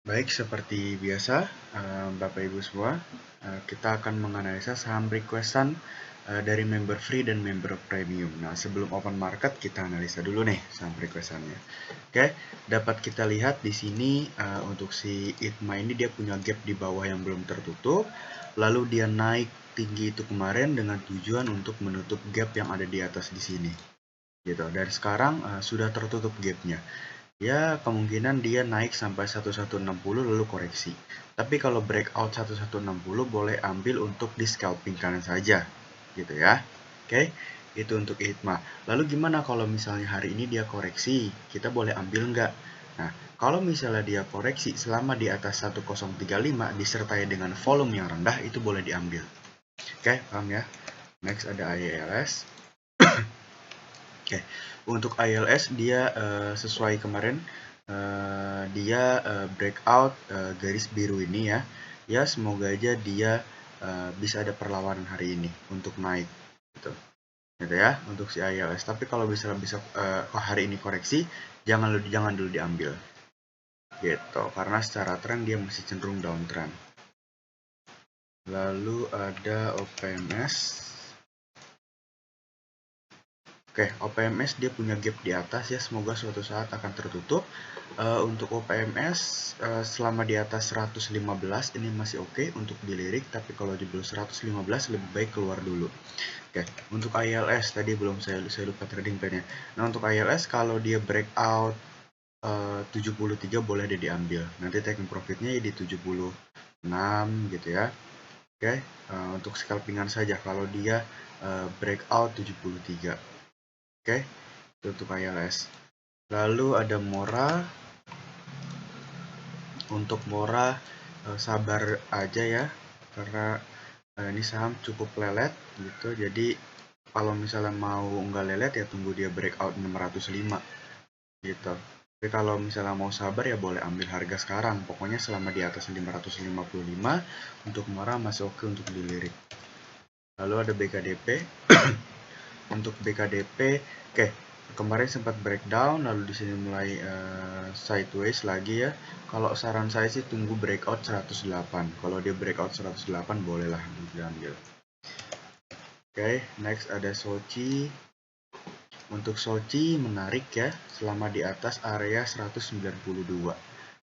Baik, seperti biasa, Bapak Ibu semua, kita akan menganalisa saham requestan dari member free dan member premium. Nah, sebelum open market, kita analisa dulu nih saham requestannya. Oke, dapat kita lihat di sini untuk si ITMA ini dia punya gap di bawah yang belum tertutup, lalu dia naik tinggi itu kemarin dengan tujuan untuk menutup gap yang ada di atas di sini. Gitu. Dan sekarang sudah tertutup gapnya. Ya, kemungkinan dia naik sampai 1160 lalu koreksi. Tapi kalau breakout 1160 boleh ambil untuk di scalping kanan saja. Gitu ya. Oke, itu untuk ITMA. Lalu gimana kalau misalnya hari ini dia koreksi? Kita boleh ambil nggak? Nah, kalau misalnya dia koreksi selama di atas 1035 disertai dengan volume yang rendah, itu boleh diambil. Oke, paham ya? Next ada ILS. Oke, untuk ILS dia sesuai kemarin dia breakout garis biru ini ya. Ya semoga aja dia bisa ada perlawanan hari ini untuk naik gitu. Gitu ya untuk si ILS. Tapi kalau bisa hari ini koreksi, jangan dulu diambil. Gitu, karena secara tren dia masih cenderung downtrend. Lalu ada OPMS. Oke, OPMS dia punya gap di atas ya, semoga suatu saat akan tertutup. Untuk OPMS selama di atas 115 ini masih oke untuk dilirik, tapi kalau di bawah 115 lebih baik keluar dulu. Oke, untuk ILS tadi belum saya lupa trading plan-nya. Nah, untuk ILS kalau dia breakout 73 boleh dia diambil. Nanti taking profitnya di 76 gitu ya. Oke, untuk scalpingan saja kalau dia breakout 73. Oke, itu untuk ILS. Lalu ada Mora. Untuk Mora sabar aja ya, karena ini saham cukup lelet gitu. Jadi kalau misalnya mau nggak lelet ya tunggu dia breakout 605 gitu. Tapi kalau misalnya mau sabar ya boleh ambil harga sekarang. Pokoknya selama di atas 555 untuk Mora masih oke untuk dilirik. Lalu ada BKDP. Untuk BKDP, oke, kemarin sempat breakdown, lalu di sini mulai sideways lagi ya. Kalau saran saya sih tunggu breakout 108. Kalau dia breakout 108 bolehlah diambil. Oke, next ada Sochi. Untuk Sochi menarik ya, selama di atas area 192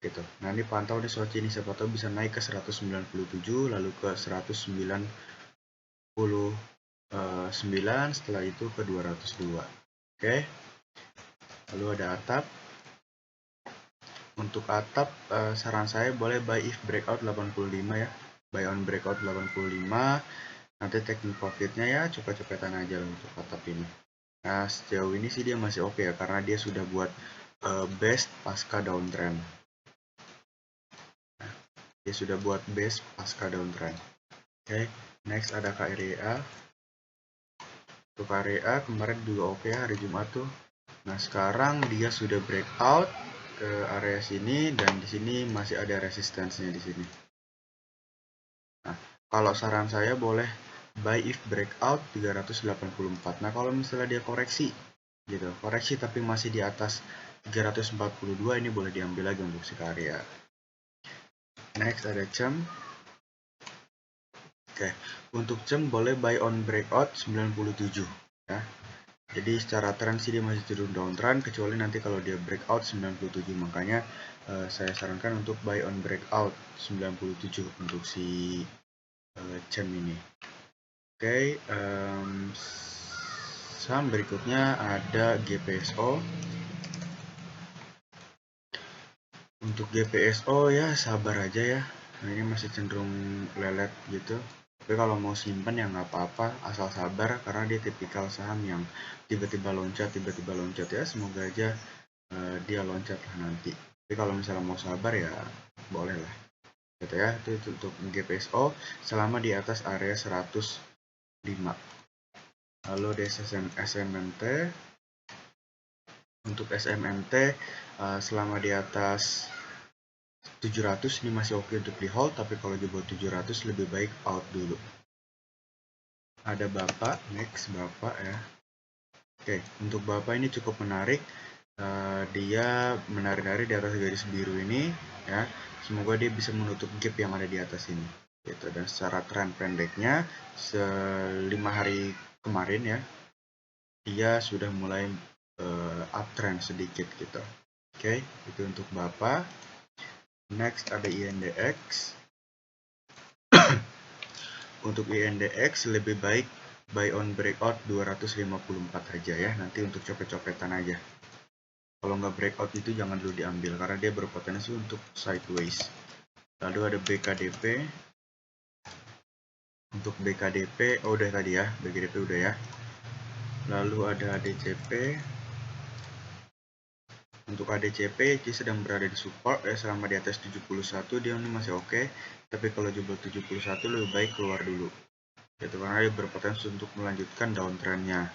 gitu. Nah, ini pantau di Sochi ini, siapa tahu bisa naik ke 197 lalu ke 190 9, setelah itu ke 202. Oke. Lalu ada Atap. Untuk Atap saran saya boleh buy if breakout 85 ya. Buy on breakout 85. Nanti taking profitnya ya cepet-cepetan aja untuk Atap ini. Nah, sejauh ini sih dia masih oke ya, karena dia sudah buat best pasca downtrend. Nah, dia sudah buat best pasca downtrend. Oke, next ada KREA. Untuk KREA kemarin juga oke ya hari Jumat tuh. Nah, sekarang dia sudah breakout ke area sini dan di sini masih ada resistensinya di sini. Nah, kalau saran saya boleh buy if breakout 384. Nah, kalau misalnya dia koreksi gitu, koreksi tapi masih di atas 342 ini boleh diambil lagi untuk si karya. Next ada CEM. Oke, untuk CEM boleh buy on breakout 97 ya. Jadi secara tren sih dia masih cenderung downtrend kecuali nanti kalau dia breakout 97, makanya saya sarankan untuk buy on breakout 97 untuk si CEM ini. Oke, saham berikutnya ada GPSO. Untuk GPSO ya sabar aja ya. Nah, ini masih cenderung lelet gitu. Tapi kalau mau simpen ya nggak apa-apa, asal sabar karena dia tipikal saham yang tiba-tiba loncat ya. Semoga aja dia loncat lah nanti. Tapi kalau misalnya mau sabar ya boleh lah. Gitu ya. Itu untuk GPSO selama di atas area 105. Lalu ada SMMT. Untuk SMMT selama di atas 700 ini masih oke untuk di hold, tapi kalau di bawah 700 lebih baik out dulu. Ada Bapak, next Bapak ya. Oke, untuk Bapak ini cukup menarik. Dia menari-nari di atas garis biru ini ya. semoga dia bisa menutup gap yang ada di atas ini gitu. Dan secara tren pendeknya 5 hari kemarin ya, dia sudah mulai uptrend sedikit gitu. Oke, itu untuk Bapak. Next ada INDX. Untuk INDX lebih baik buy on breakout 254 aja ya, nanti untuk copet-copetan aja. Kalau nggak breakout itu jangan dulu diambil karena dia berpotensi untuk sideways. Lalu ada BKDP. Untuk BKDP, oh udah tadi ya, BKDP udah ya. Lalu ada ADCP. Untuk ADCP dia sedang berada di support ya, selama di atas 71 dia ini masih oke. Tapi kalau jebol 71 lebih baik keluar dulu. Gitu karena dia berpotensi untuk melanjutkan downtrendnya.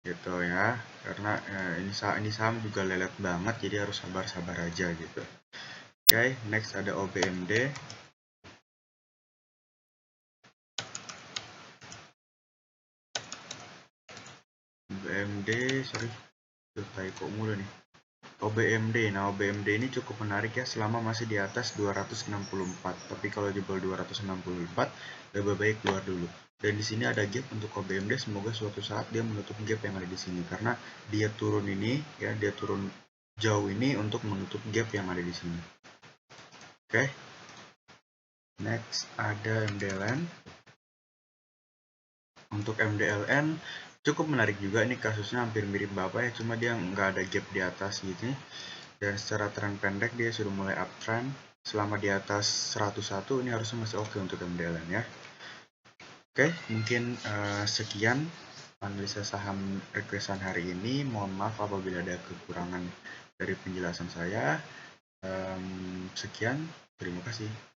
Gitu ya. Karena ini saham juga lelet banget, jadi harus sabar-sabar aja gitu. Oke, next ada OBMD. OBMD, sorry, typo mulu nih. OBMD, nah OBMD ini cukup menarik ya selama masih di atas 264. Tapi kalau jebol 264, lebih baik keluar dulu. Dan di sini ada gap untuk OBMD, semoga suatu saat dia menutup gap yang ada di sini karena dia turun ini ya, dia turun jauh ini untuk menutup gap yang ada di sini. Oke. Next ada MDLN. Untuk MDLN cukup menarik juga, ini kasusnya hampir mirip Bapak ya, cuma dia nggak ada gap di atas gitu. Dan secara tren pendek dia sudah mulai uptrend selama di atas 101, ini harusnya masih oke untuk MDLN ya. Oke, mungkin sekian analisa saham requestan hari ini. Mohon maaf apabila ada kekurangan dari penjelasan saya. Sekian, terima kasih.